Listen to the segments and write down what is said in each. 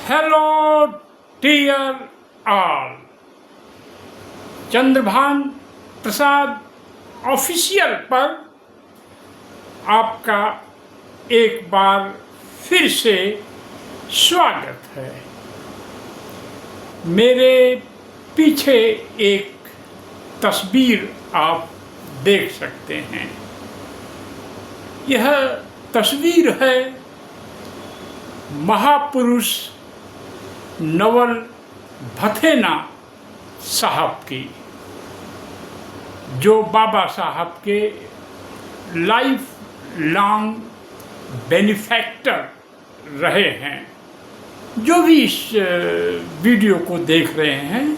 Hello dear all, Chandrabhan प्रसाद official पर आपका एक बार फिर से स्वागत है। मेरे पीछे एक तस्वीर आप देख सकते हैं। यह तस्वीर है महापुरुष नवल भथेना साहब की, जो बाबा साहब के लाइफ लॉन्ग बेनिफैक्टर रहे हैं। जो भी इस वीडियो को देख रहे हैं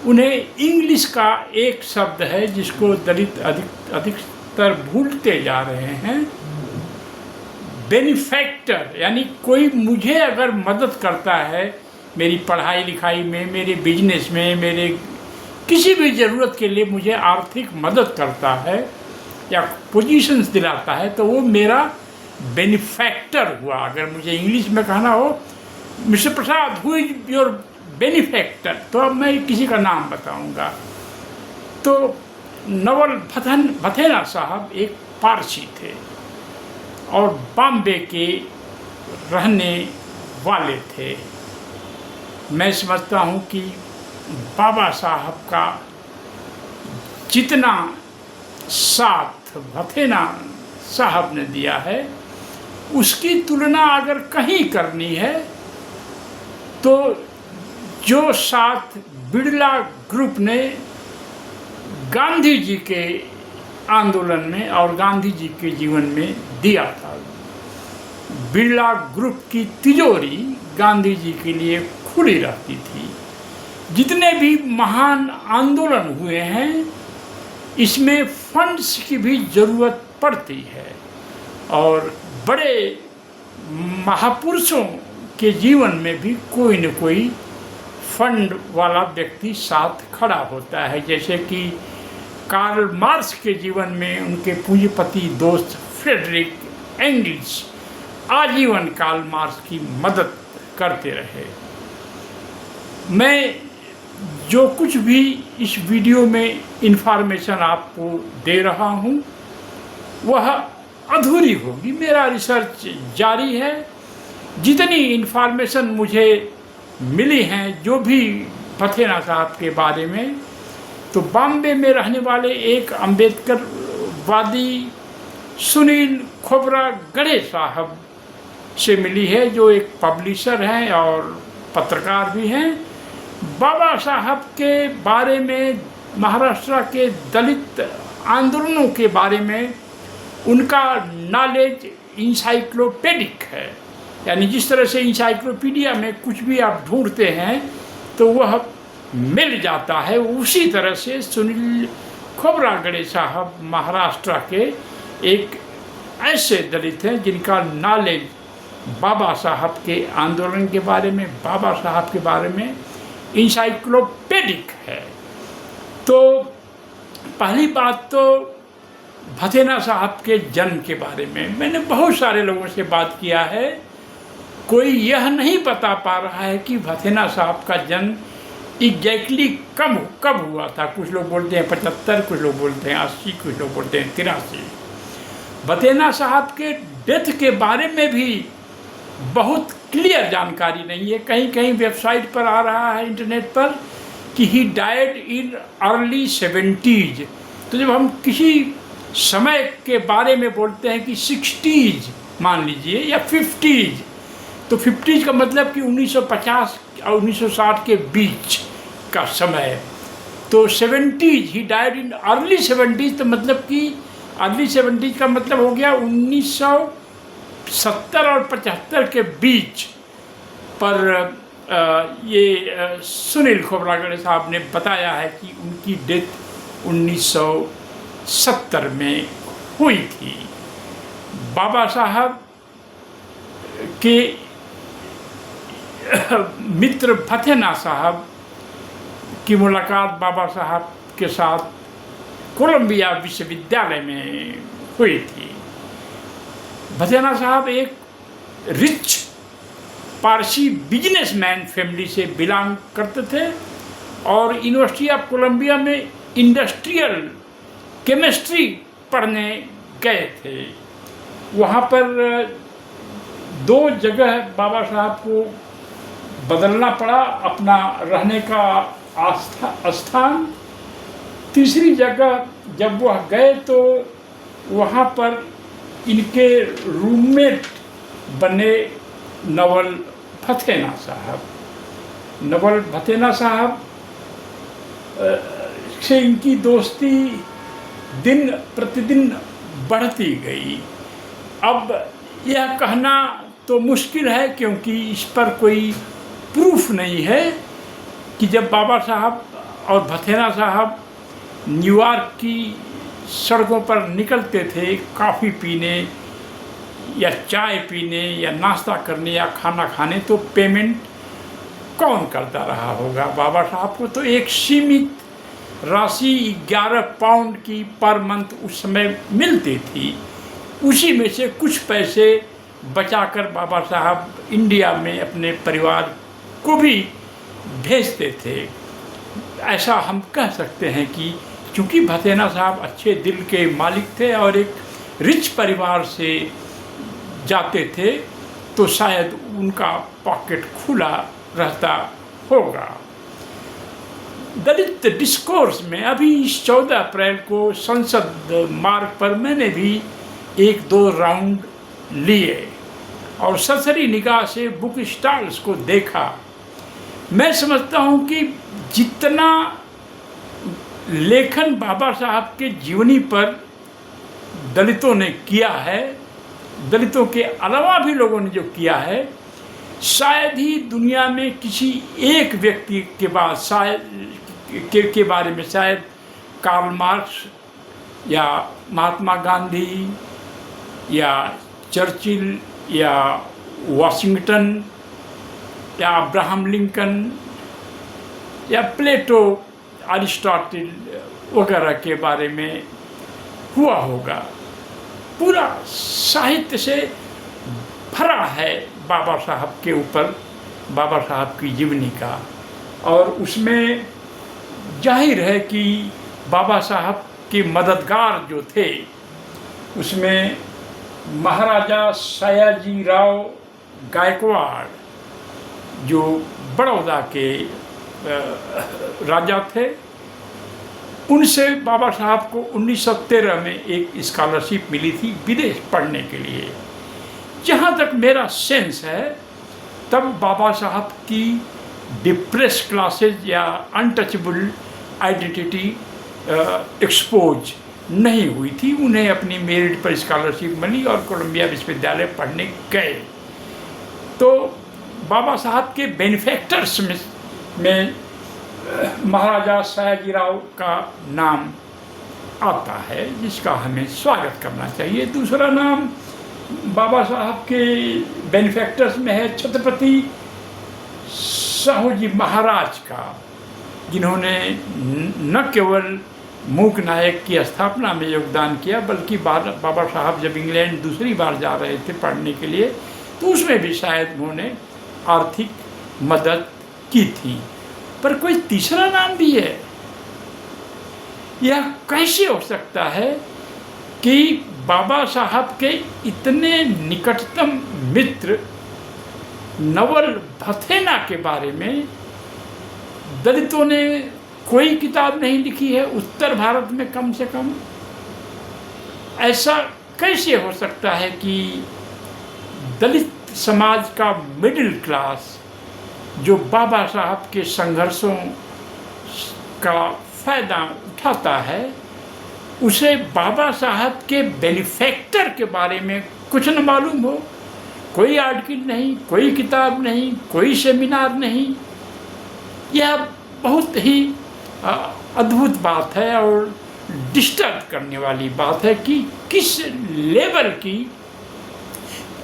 उन्हें इंग्लिश का एक शब्द है जिसको दलित अधिकतर भूलते जा रहे हैं। बेनिफैक्टर यानी कोई मुझे अगर मदद करता है मेरी पढ़ाई लिखाई में, मेरे बिजनेस में, मेरे किसी भी ज़रूरत के लिए मुझे आर्थिक मदद करता है या पोजीशंस दिलाता है तो वो मेरा बेनिफैक्टर हुआ। अगर मुझे इंग्लिश में कहना हो mister Prasad who is your benefactor, तो अब मैं किसी का नाम बताऊंगा। तो नवल भथेना साहब एक पारसी थे और बॉम्बे के रहने वाले थे। मैं समझता हूँ कि बाबा साहब का जितना साथ भथेना साहब ने दिया है उसकी तुलना अगर कहीं करनी है तो जो साथ बिरला ग्रुप ने गांधी जी के आंदोलन में और गांधी जी के जीवन में दिया था। बिरला ग्रुप की तिजोरी गांधी जी के लिए खुली रहती थी। जितने भी महान आंदोलन हुए हैं इसमें फंड्स की भी ज़रूरत पड़ती है और बड़े महापुरुषों के जीवन में भी कोई न कोई फंड वाला व्यक्ति साथ खड़ा होता है। जैसे कि कार्ल मार्क्स के जीवन में उनके पूंजीपति दोस्त फ्रेडरिक एंगल्स आजीवन कार्ल मार्क्स की मदद करते रहे। मैं जो कुछ भी इस वीडियो में इन्फॉर्मेशन आपको दे रहा हूँ वह अधूरी होगी। मेरा रिसर्च जारी है। जितनी इन्फॉर्मेशन मुझे मिली हैं जो भी भथेना साहब के बारे में, तो बॉम्बे में रहने वाले एक अम्बेडकरवादी सुनील खोब्रागड़े साहब से मिली है जो एक पब्लिशर हैं और पत्रकार भी हैं। बाबा साहब के बारे में, महाराष्ट्र के दलित आंदोलनों के बारे में उनका नॉलेज इंसाइक्लोपीडिक है। यानी जिस तरह से इंसाइक्लोपीडिया में कुछ भी आप ढूंढते हैं तो वह मिल जाता है, उसी तरह से सुनील खोब्रागड़े साहब महाराष्ट्र के एक ऐसे दलित हैं जिनका नॉलेज बाबा साहब के आंदोलन के बारे में, बाबा साहब के बारे में इंसाइक्लोपीडिक है। तो पहली बात तो भथेना साहब के जन्म के बारे में मैंने बहुत सारे लोगों से बात किया है। कोई यह नहीं बता पा रहा है कि भथेना साहब का जन्म एग्जैक्टली कब हुआ था। कुछ लोग बोलते हैं 75, कुछ लोग बोलते हैं 80, कुछ लोग बोलते हैं 83। भथेना साहब के डेथ के बारे में भी बहुत क्लियर जानकारी नहीं है। कहीं कहीं वेबसाइट पर आ रहा है इंटरनेट पर कि he died in early 70s। तो जब हम किसी समय के बारे में बोलते हैं कि 60s मान लीजिए या 50s, तो 50s का मतलब कि 1950 और 1960 के बीच का समय। तो 70s he died in early 70s, तो मतलब कि अर्ली 70s का मतलब हो गया 1970 और 75 के बीच पर। ये सुनील खोब्रागड़े साहब ने बताया है कि उनकी डेथ 1970 में हुई थी। बाबा साहब के मित्र भथेना साहब की मुलाकात बाबा साहब के साथ कोलंबिया विश्वविद्यालय में हुई थी। भथेना साहब एक रिच पारसी बिजनेसमैन फैमिली से बिलोंग करते थे और यूनिवर्सिटी ऑफ कोलंबिया में इंडस्ट्रियल केमिस्ट्री पढ़ने गए थे। वहाँ पर 2 जगह बाबा साहब को बदलना पड़ा अपना रहने का स्थान। तीसरी जगह जब वह गए तो वहाँ पर इनके रूममेट बने नवल फतेना साहब। नवल फतेना साहब से इनकी दोस्ती दिन प्रतिदिन बढ़ती गई। अब यह कहना तो मुश्किल है क्योंकि इस पर कोई प्रूफ नहीं है कि जब बाबा साहब और फतेना साहब न्यूयॉर्क की सड़कों पर निकलते थे कॉफ़ी पीने या चाय पीने या नाश्ता करने या खाना खाने, तो पेमेंट कौन करता रहा होगा? बाबा साहब को तो एक सीमित राशि 11 पाउंड की पर मंथ उस समय मिलती थी। उसी में से कुछ पैसे बचाकर बाबा साहब इंडिया में अपने परिवार को भी भेजते थे। ऐसा हम कह सकते हैं कि चूँकि फतेना साहब अच्छे दिल के मालिक थे और एक रिच परिवार से जाते थे तो शायद उनका पॉकेट खुला रहता होगा। दलित डिस्कोर्स में अभी इस 14 अप्रैल को संसद मार्ग पर मैंने भी 1-2 राउंड लिए और सरसरी निगाह से बुक स्टॉल्स को देखा। मैं समझता हूँ कि जितना लेखन बाबा साहब के जीवनी पर दलितों ने किया है, दलितों के अलावा भी लोगों ने जो किया है, शायद ही दुनिया में किसी एक व्यक्ति के बाद के बारे में शायद कार्ल मार्क्स या महात्मा गांधी या चर्चिल या वाशिंगटन या अब्राहम लिंकन या प्लेटो, अरिस्टोटल वगैरह के बारे में हुआ होगा। पूरा साहित्य से भरा है बाबा साहब के ऊपर, बाबा साहब की जीवनी का। और उसमें जाहिर है कि बाबा साहब के मददगार जो थे उसमें महाराजा सयाजीराव गायकवाड़ जो बड़ौदा के राजा थे, उनसे बाबा साहब को 1913 में एक स्कॉलरशिप मिली थी विदेश पढ़ने के लिए। जहाँ तक मेरा सेंस है तब बाबा साहब की डिप्रेस क्लासेज या अनटचेबल आइडेंटिटी एक्सपोज नहीं हुई थी। उन्हें अपनी मेरिट पर स्कॉलरशिप मिली और कोलंबिया विश्वविद्यालय पढ़ने गए। तो बाबा साहब के बेनिफैक्टर्स में महाराजा सयाजीराव का नाम आता है, जिसका हमें स्वागत करना चाहिए। दूसरा नाम बाबा साहब के बेनिफैक्टर्स में है छत्रपति साहू जी महाराज का, जिन्होंने न केवल मूक नायक की स्थापना में योगदान किया बल्कि बाबा साहब जब इंग्लैंड दूसरी बार जा रहे थे पढ़ने के लिए तो उसमें भी शायद उन्होंने आर्थिक मदद की थी। पर कोई तीसरा नाम भी है। यह कैसे हो सकता है कि बाबा साहब के इतने निकटतम मित्र नवल फतेना के बारे में दलितों ने कोई किताब नहीं लिखी है, उत्तर भारत में कम से कम? ऐसा कैसे हो सकता है कि दलित समाज का मिडिल क्लास जो बाबा साहब के संघर्षों का फायदा उठाता है, उसे बाबा साहब के बेनिफैक्टर के बारे में कुछ न मालूम हो? कोई आर्टिकल नहीं, कोई किताब नहीं, कोई सेमिनार नहीं। यह बहुत ही अद्भुत बात है और डिस्टर्ब करने वाली बात है कि किस लेवल की,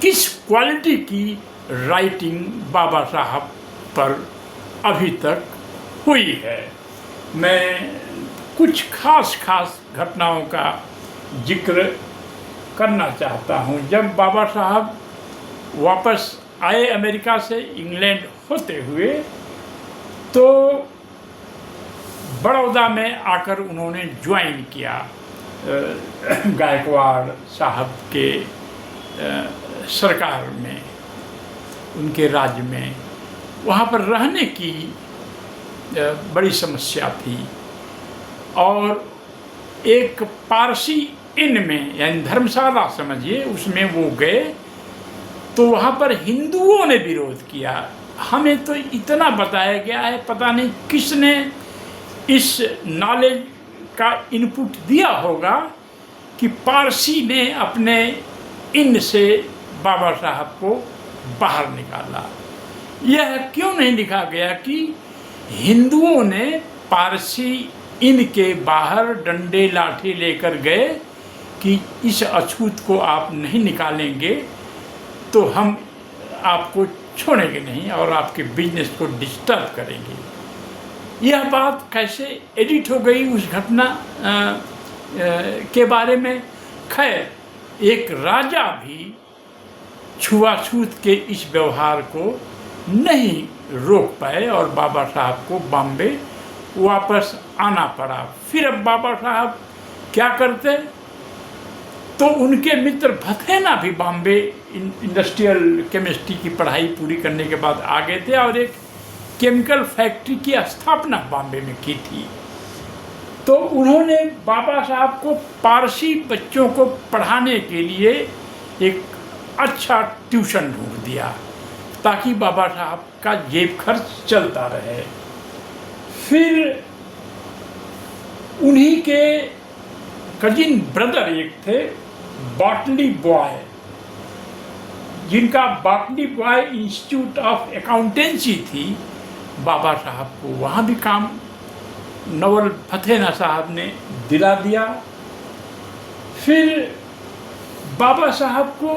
किस क्वालिटी की राइटिंग बाबा साहब पर अभी तक हुई है। मैं कुछ खास घटनाओं का जिक्र करना चाहता हूँ। जब बाबा साहब वापस आए अमेरिका से इंग्लैंड होते हुए, तो बड़ौदा में आकर उन्होंने ज्वाइन किया गायकवाड़ साहब के सरकार में, उनके राज्य में। वहाँ पर रहने की बड़ी समस्या थी, और एक पारसी इन में, यानी धर्मशाला समझिए, उसमें वो गए, तो वहाँ पर हिंदुओं ने विरोध किया। हमें तो इतना बताया गया है, पता नहीं किसने इस नॉलेज का इनपुट दिया होगा कि पारसी ने अपने इन से बाबा साहब को बाहर निकाला। यह क्यों नहीं लिखा गया कि हिंदुओं ने पारसी इन के बाहर डंडे लाठी लेकर गए कि इस अछूत को आप नहीं निकालेंगे तो हम आपको छोड़ेंगे नहीं और आपके बिजनेस को डिस्टर्ब करेंगे। यह बात कैसे एडिट हो गई उस घटना के बारे में। खैर, एक राजा भी छुआछूत के इस व्यवहार को नहीं रोक पाए और बाबा साहब को बॉम्बे वापस आना पड़ा। फिर अब बाबा साहब क्या करते, तो उनके मित्र भथेना भी बॉम्बे इंडस्ट्रियल केमिस्ट्री की पढ़ाई पूरी करने के बाद आ गए थे और एक केमिकल फैक्ट्री की स्थापना बॉम्बे में की थी। तो उन्होंने बाबा साहब को पारसी बच्चों को पढ़ाने के लिए एक अच्छा ट्यूशन ढूंढ दिया ताकि बाबा साहब का जेब खर्च चलता रहे। फिर उन्हीं के कजिन ब्रदर एक थे, बॉटली बॉय, जिनका बॉटली बॉय इंस्टीट्यूट ऑफ अकाउंटेंसी थी। बाबा साहब को वहाँ भी काम नवल फतेना साहब ने दिला दिया। फिर बाबा साहब को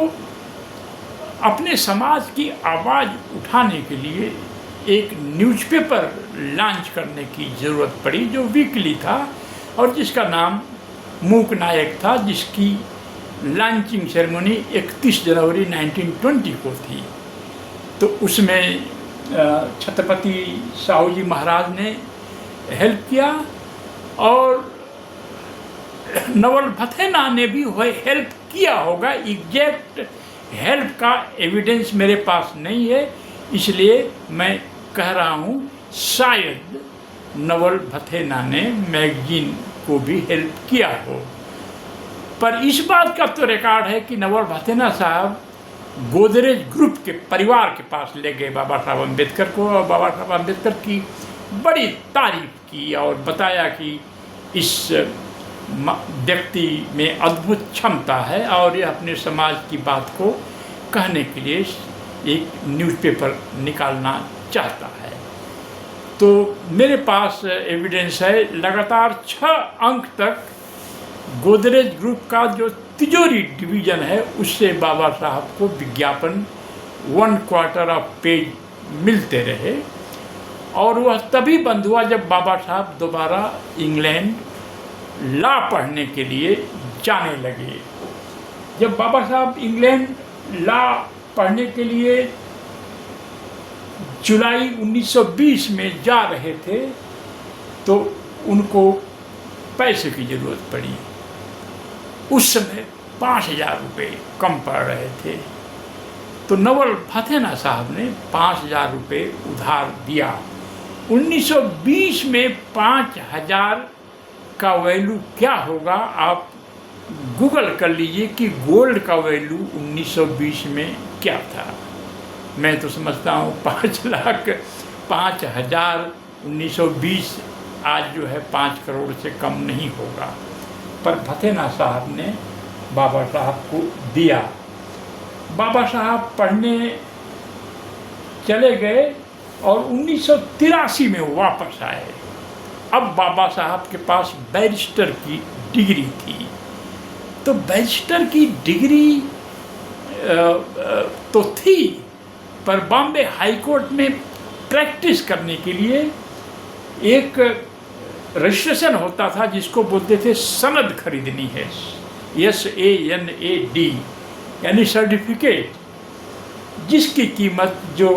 अपने समाज की आवाज़ उठाने के लिए एक न्यूज़पेपर लॉन्च करने की ज़रूरत पड़ी, जो वीकली था और जिसका नाम मूक नायक था, जिसकी लॉन्चिंग सेरेमनी 31 जनवरी 1920 को थी। तो उसमें छत्रपति साहू जी महाराज ने हेल्प किया और नवल फतेना ने भी हेल्प किया होगा। एग्जैक्ट हेल्प का एविडेंस मेरे पास नहीं है, इसलिए मैं कह रहा हूँ शायद नवल फतेना ने मैगजीन को भी हेल्प किया हो। पर इस बात का तो रिकॉर्ड है कि नवल फतेना साहब गोदरेज ग्रुप के परिवार के पास ले गए बाबा साहब अम्बेडकर को, और बाबा साहब अम्बेडकर की बड़ी तारीफ की और बताया कि इस व्यक्ति में अद्भुत क्षमता है और ये अपने समाज की बात को कहने के लिए एक न्यूज़पेपर निकालना चाहता है। तो मेरे पास एविडेंस है। लगातार 6 अंक तक गोदरेज ग्रुप का जो तिजोरी डिवीज़न है उससे बाबा साहब को विज्ञापन 1/4 पेज मिलते रहे, और वह तभी बंद हुआ जब बाबा साहब दोबारा इंग्लैंड लॉ पढ़ने के लिए जाने लगे। जब बाबा साहब इंग्लैंड लॉ पढ़ने के लिए जुलाई 1920 में जा रहे थे तो उनको पैसे की ज़रूरत पड़ी। उस समय 5,000 रुपये कम पड़ रहे थे, तो नवल फतेना साहब ने 5,000 रुपये उधार दिया। 1920 में 5,000 का वैल्यू क्या होगा, आप गूगल कर लीजिए कि गोल्ड का वैल्यू 1920 में क्या था। मैं तो समझता हूँ 5,00,000 5,000 1920 आज जो है 5 करोड़ से कम नहीं होगा। पर फतेना साहब ने बाबा साहब को दिया। बाबा साहब पढ़ने चले गए और 1983 में वापस आए। अब बाबा साहब के पास बैरिस्टर की डिग्री थी, तो बैरिस्टर की डिग्री तो थी, पर बॉम्बे हाई कोर्ट में प्रैक्टिस करने के लिए एक रजिस्ट्रेशन होता था जिसको बोलते थे सनद खरीदनी है, SANAD, यानी सर्टिफिकेट। जिसकी कीमत जो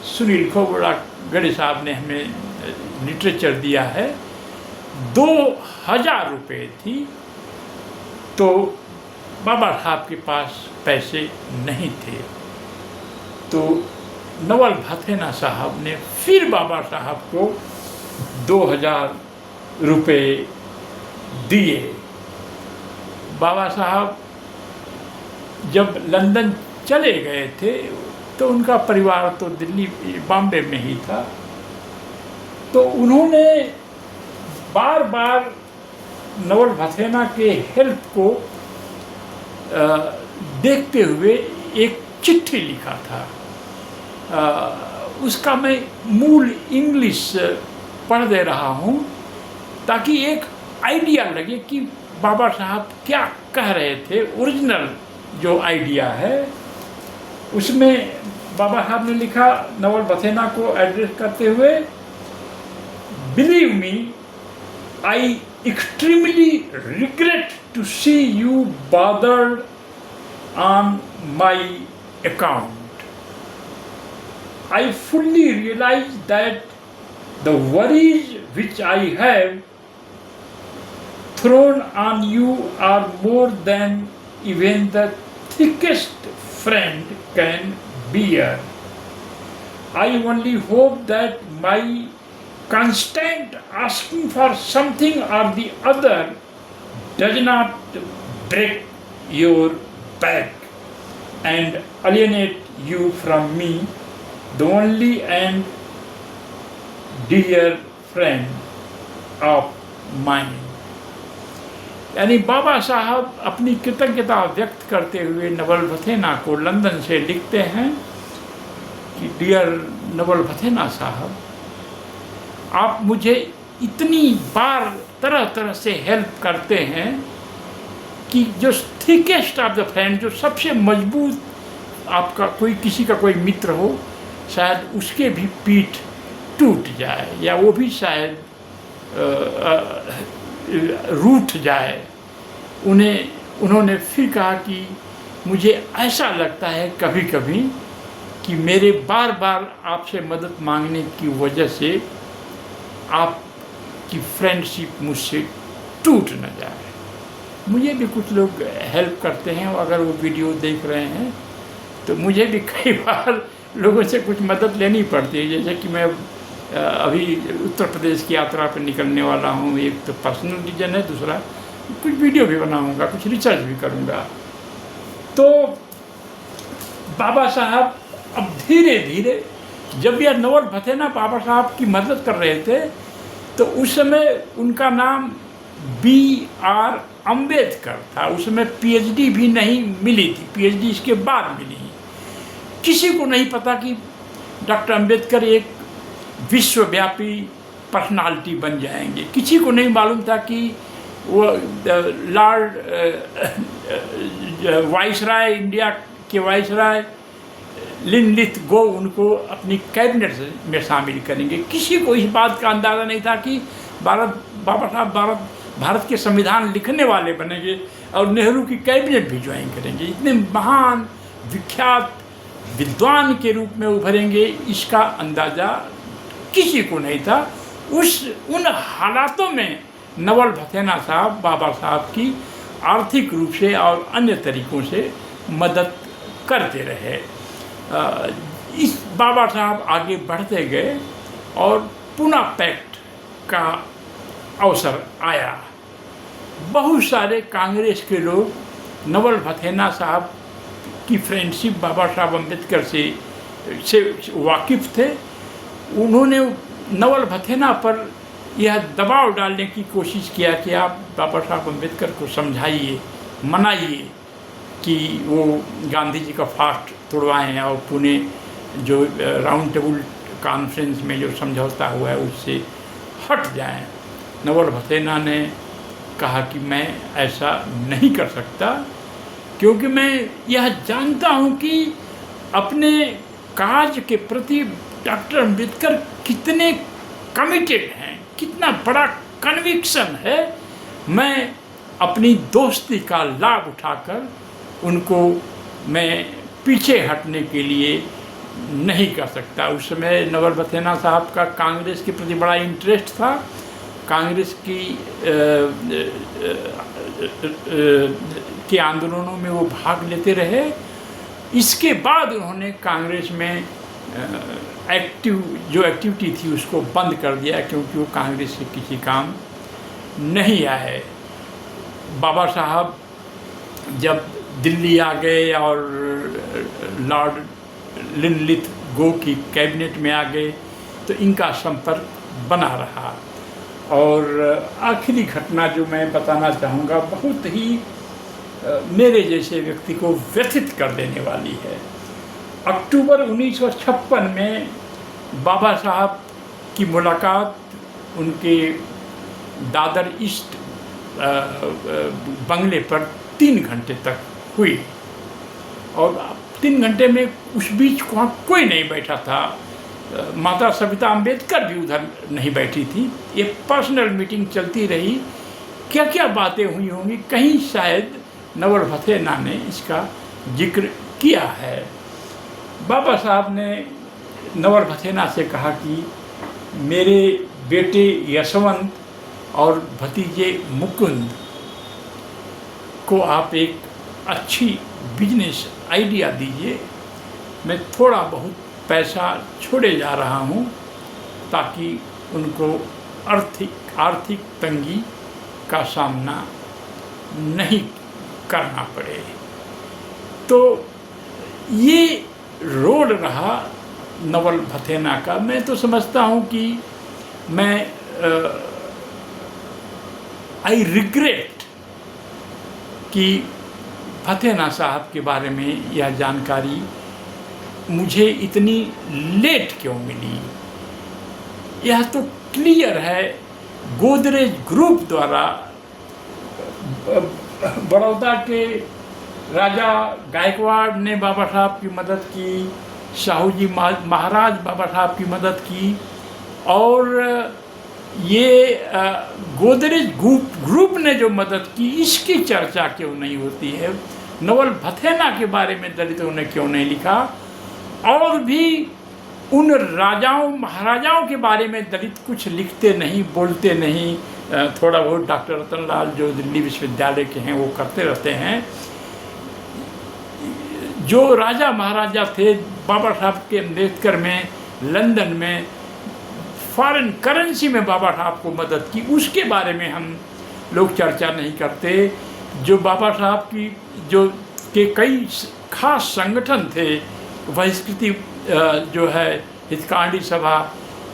सुनील खोबरागड़े साहब ने हमें लिटरेचर दिया है 2000 रुपये थी। तो बाबा साहब के पास पैसे नहीं थे, तो नवल भथेना साहब ने फिर बाबा साहब को 2000 रुपये दिए। बाबा साहब जब लंदन चले गए थे तो उनका परिवार तो दिल्ली बॉम्बे में ही था, तो उन्होंने बार बार नवल भथेना के हेल्प को देखते हुए एक चिट्ठी लिखा था। उसका मैं मूल इंग्लिश पढ़ दे रहा हूँ ताकि एक आइडिया लगे कि बाबा साहब क्या कह रहे थे। ओरिजिनल जो आइडिया है उसमें बाबा साहब ने लिखा नवल भथेना को एड्रेस करते हुए, believe me, I extremely regret to see you bothered on my account. I fully realize that the worries which I have thrown on you are more than even the thickest friend can bear. I only hope that my constant asking for something or the other does not break your back and alienate you from me, the only and dear friend of mine. यानी बाबा साहब अपनी कृतज्ञता व्यक्त करते हुए नवल भथेना को London से लिखते हैं कि डियर नवल भथेना साहब, आप मुझे इतनी बार तरह तरह से हेल्प करते हैं कि जो थिकेस्ट ऑफ द फ्रेंड, जो सबसे मजबूत आपका कोई किसी का कोई मित्र हो, शायद उसके भी पीठ टूट जाए या वो भी शायद रूठ जाए। उन्होंने फिर कहा कि मुझे ऐसा लगता है कभी कभी कि मेरे बार बार आपसे मदद मांगने की वजह से आपकी फ्रेंडशिप मुझसे टूट न जाए। मुझे भी कुछ लोग हेल्प करते हैं, और अगर वो वीडियो देख रहे हैं तो मुझे भी कई बार लोगों से कुछ मदद लेनी पड़ती है। जैसे कि मैं अभी उत्तर प्रदेश की यात्रा पर निकलने वाला हूँ। एक तो पर्सनल रीजन है, दूसरा कुछ वीडियो भी बनाऊँगा, कुछ रिसर्च भी करूँगा। तो बाबा साहब अब धीरे धीरे, जब यह नवल भथेना बाबा साहब की मदद कर रहे थे तो उस समय उनका नाम B.R. अम्बेडकर था। उस समय PhD भी नहीं मिली थी, PhD इसके बाद मिली। किसी को नहीं पता कि डॉक्टर अम्बेडकर एक विश्वव्यापी पर्सनालिटी बन जाएंगे। किसी को नहीं मालूम था कि वो लॉर्ड वाइसराय, इंडिया के वाइसराय लिनलिथ गो उनको अपनी कैबिनेट में शामिल करेंगे। किसी को इस बात का अंदाज़ा नहीं था कि बाबा साहब भारत के संविधान लिखने वाले बनेंगे और नेहरू की कैबिनेट भी ज्वाइन करेंगे। इतने महान विख्यात विद्वान के रूप में उभरेंगे, इसका अंदाज़ा किसी को नहीं था। उन हालातों में नवल भथेना साहब बाबा साहब की आर्थिक रूप से और अन्य तरीक़ों से मदद करते रहे। इस बाबा साहब आगे बढ़ते गए और पूना पैक्ट का अवसर आया। बहुत सारे कांग्रेस के लोग नवल भथेना साहब की फ्रेंडशिप बाबा साहब अम्बेडकर से वाकिफ़ थे। उन्होंने नवल भथेना पर यह दबाव डालने की कोशिश किया कि आप बाबा साहब अम्बेडकर को समझाइए, मनाइए कि वो गांधी जी का फास्ट तोड़वाएं और पुणे जो राउंड टेबल कॉन्फ्रेंस में जो समझौता हुआ है उससे हट जाएं। नवल भथेना ने कहा कि मैं ऐसा नहीं कर सकता, क्योंकि मैं यह जानता हूँ कि अपने काज के प्रति डॉक्टर अम्बेडकर कितने कमिटेड हैं, कितना बड़ा कन्विक्शन है। मैं अपनी दोस्ती का लाभ उठाकर उनको मैं पीछे हटने के लिए नहीं कर सकता। उस समय नवल भथेना साहब का कांग्रेस के प्रति बड़ा इंटरेस्ट था, कांग्रेस की के आंदोलनों में वो भाग लेते रहे। इसके बाद उन्होंने कांग्रेस में जो एक्टिविटी थी उसको बंद कर दिया, क्योंकि वो कांग्रेस से किसी काम नहीं आए। बाबा साहब जब दिल्ली आ गए और लॉर्ड लिनलिथ गो की कैबिनेट में आ गए तो इनका संपर्क बना रहा। और आखिरी घटना जो मैं बताना चाहूँगा बहुत ही मेरे जैसे व्यक्ति को व्यथित कर देने वाली है। अक्टूबर 1956 में बाबा साहब की मुलाकात उनके दादर ईस्ट बंगले पर 3 घंटे तक हुई, और 3 घंटे में उस बीच वहाँ कोई नहीं बैठा था। माता सविता अम्बेडकर भी उधर नहीं बैठी थी। ये पर्सनल मीटिंग चलती रही। क्या क्या बातें हुई होंगी, कहीं शायद नवल भथेना ने इसका जिक्र किया है। बाबा साहब ने नवल भथेना से कहा कि मेरे बेटे यशवंत और भतीजे मुकुंद को आप एक अच्छी बिजनेस आइडिया दीजिए। मैं थोड़ा बहुत पैसा छोड़े जा रहा हूँ ताकि उनको आर्थिक तंगी का सामना नहीं करना पड़े। तो ये रोल रहा नवल भथेना का। मैं तो समझता हूँ कि मैं आई रिग्रेट कि भथेना साहब के बारे में यह जानकारी मुझे इतनी लेट क्यों मिली। यह तो क्लियर है, गोदरेज ग्रुप द्वारा बड़ौदा के राजा गायकवाड़ ने बाबा साहब की मदद की, शाहू जी महाराज बाबा साहब की मदद की, और ये गोदरेज ग्रुप ने जो मदद की इसकी चर्चा क्यों नहीं होती है। नवल भथेना के बारे में दलितों ने क्यों नहीं लिखा, और भी उन राजाओं महाराजाओं के बारे में दलित कुछ लिखते नहीं, बोलते नहीं। थोड़ा बहुत डॉक्टर रतनलाल जो दिल्ली विश्वविद्यालय के हैं वो करते रहते हैं। जो राजा महाराजा थे, बाबा साहब के अम्बेडकर में लंदन में फॉरेन करेंसी में बाबा साहब को मदद की, उसके बारे में हम लोग चर्चा नहीं करते। जो बाबा साहब की जो के कई खास संगठन थे, बहिष्कृति जो है हितकांडी सभा,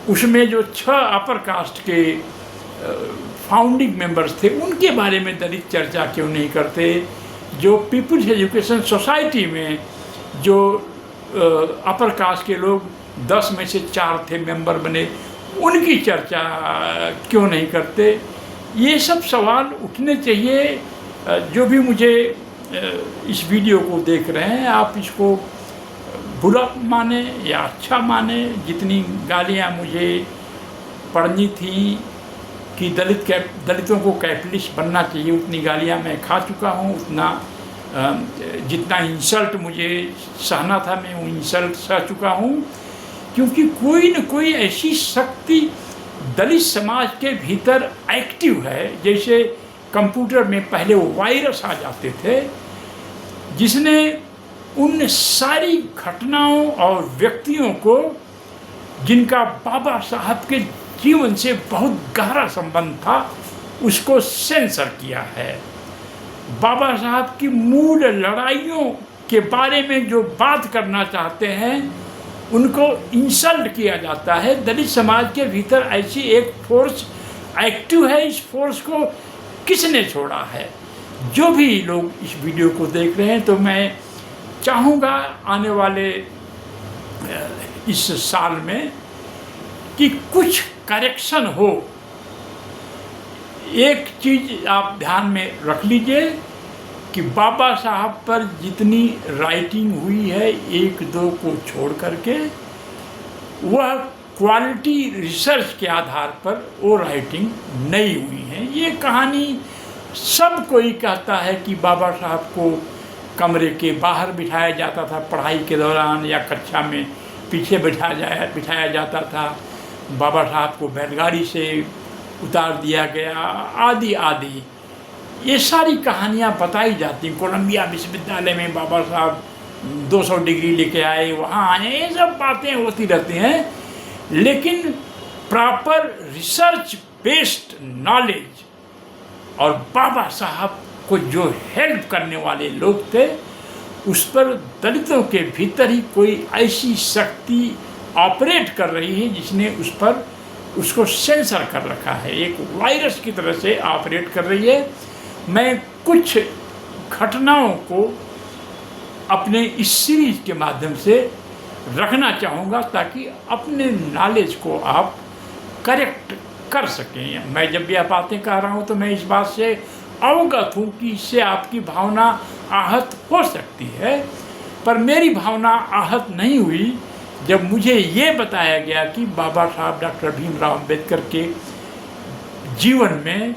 उसमें जो 6 अपर कास्ट के फाउंडिंग मेंबर्स थे उनके बारे में दलित चर्चा क्यों नहीं करते। जो पीपुल्स एजुकेशन सोसाइटी में जो अपर कास्ट के लोग 10 में से 4 थे मेंबर बने, उनकी चर्चा क्यों नहीं करते। ये सब सवाल उठने चाहिए। जो भी मुझे इस वीडियो को देख रहे हैं, आप इसको बुरा माने या अच्छा माने। जितनी गालियाँ मुझे पढ़नी थी कि दलितों को कैपिटलिस्ट बनना चाहिए, उतनी गालियाँ मैं खा चुका हूँ। उतना जितना इंसल्ट मुझे सहना था मैं वो इंसल्ट सह चुका हूँ, क्योंकि कोई न कोई ऐसी शक्ति दलित समाज के भीतर एक्टिव है। जैसे कंप्यूटर में पहले वो वायरस आ जाते थे, जिसने उन सारी घटनाओं और व्यक्तियों को जिनका बाबा साहब के जीवन से बहुत गहरा संबंध था उसको सेंसर किया है। बाबा साहब की मूल लड़ाइयों के बारे में जो बात करना चाहते हैं उनको इंसल्ट किया जाता है। दलित समाज के भीतर ऐसी एक फोर्स एक्टिव है, इस फोर्स को किसने छोड़ा है। जो भी लोग इस वीडियो को देख रहे हैं, तो मैं चाहूँगा आने वाले इस साल में कि कुछ करेक्शन हो। एक चीज़ आप ध्यान में रख लीजिए कि बाबा साहब पर जितनी राइटिंग हुई है 1-2 को छोड़ करके, वह क्वालिटी रिसर्च के आधार पर वो राइटिंग नहीं हुई है। ये कहानी सब कोई कहता है कि बाबा साहब को कमरे के बाहर बिठाया जाता था पढ़ाई के दौरान, या कक्षा में पीछे बिठाया जाता था। बाबा साहब को बैलगाड़ी से उतार दिया गया, आदि आदि ये सारी कहानियाँ बताई जाती। कोलंबिया विश्वविद्यालय में बाबा साहब 200 डिग्री लेके आए, वहाँ आए, ये सब बातें होती रहती हैं। लेकिन प्रॉपर रिसर्च बेस्ड नॉलेज और बाबा साहब को जो हेल्प करने वाले लोग थे, उस पर दलितों के भीतर ही कोई ऐसी शक्ति ऑपरेट कर रही है जिसने उस पर उसको सेंसर कर रखा है, एक वायरस की तरह से ऑपरेट कर रही है। मैं कुछ घटनाओं को अपने इस सीरीज के माध्यम से रखना चाहूँगा ताकि अपने नॉलेज को आप करेक्ट कर सकें। मैं जब यह बातें कह रहा हूँ तो मैं इस बात से अवगत हूँ कि इससे आपकी भावना आहत हो सकती है, पर मेरी भावना आहत नहीं हुई जब मुझे ये बताया गया कि बाबा साहब डॉक्टर भीमराव अंबेडकर के जीवन में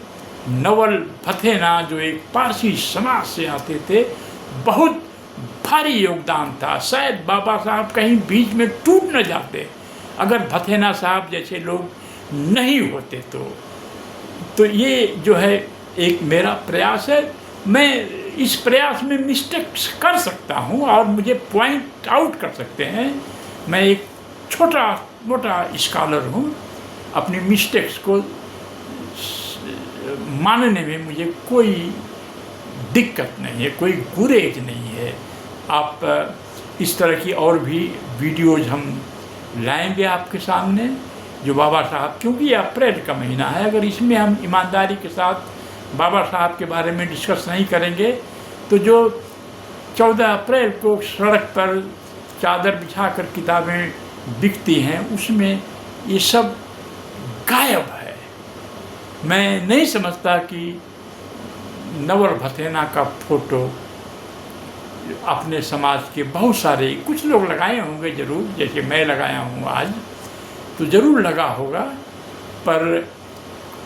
नवल भथेना, जो एक पारसी समाज से आते थे, बहुत भारी योगदान था। शायद बाबा साहब कहीं बीच में टूट न जाते अगर भथेना साहब जैसे लोग नहीं होते तो ये जो है एक मेरा प्रयास है। मैं इस प्रयास में मिस्टेक्स कर सकता हूँ और मुझे पॉइंट आउट कर सकते हैं। मैं एक छोटा मोटा स्कॉलर हूँ, अपनी मिस्टेक्स को मानने में मुझे कोई दिक्कत नहीं है, कोई गुरेज नहीं है। आप इस तरह की और भी वीडियोज़ हम लाएंगे आपके सामने जो बाबा साहब, क्योंकि ये अप्रैल का महीना है, अगर इसमें हम ईमानदारी के साथ बाबा साहब के बारे में डिस्कस नहीं करेंगे तो जो 14 अप्रैल को सड़क पर चादर बिछाकर किताबें बिकती हैं उसमें ये सब गायब है। मैं नहीं समझता कि नवल भथेना का फोटो अपने समाज के बहुत सारे कुछ लोग लगाए होंगे ज़रूर, जैसे मैं लगाया हूँ आज, तो ज़रूर लगा होगा, पर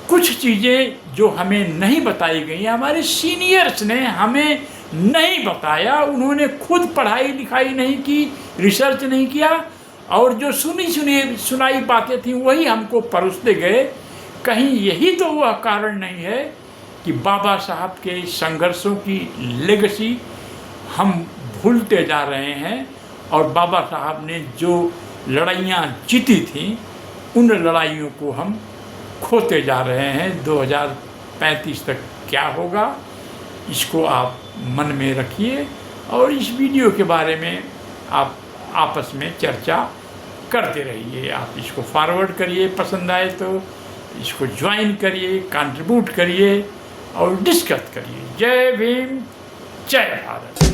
कुछ चीज़ें जो हमें नहीं बताई गई, हमारे सीनियर्स ने हमें नहीं बताया, उन्होंने खुद पढ़ाई लिखाई नहीं की, रिसर्च नहीं किया, और जो सुनाई बातें थी वही हमको परोसते गए। कहीं यही तो वह कारण नहीं है कि बाबा साहब के संघर्षों की लेगेसी हम भूलते जा रहे हैं, और बाबा साहब ने जो लड़ाइयाँ जीती थीं उन लड़ाइयों को हम खोते जा रहे हैं। 2035 तक क्या होगा इसको आप मन में रखिए, और इस वीडियो के बारे में आप आपस में चर्चा करते रहिए। आप इसको फॉरवर्ड करिए, पसंद आए तो इसको ज्वाइन करिए, कंट्रीब्यूट करिए और डिस्कस करिए। जय भीम, जय भारत।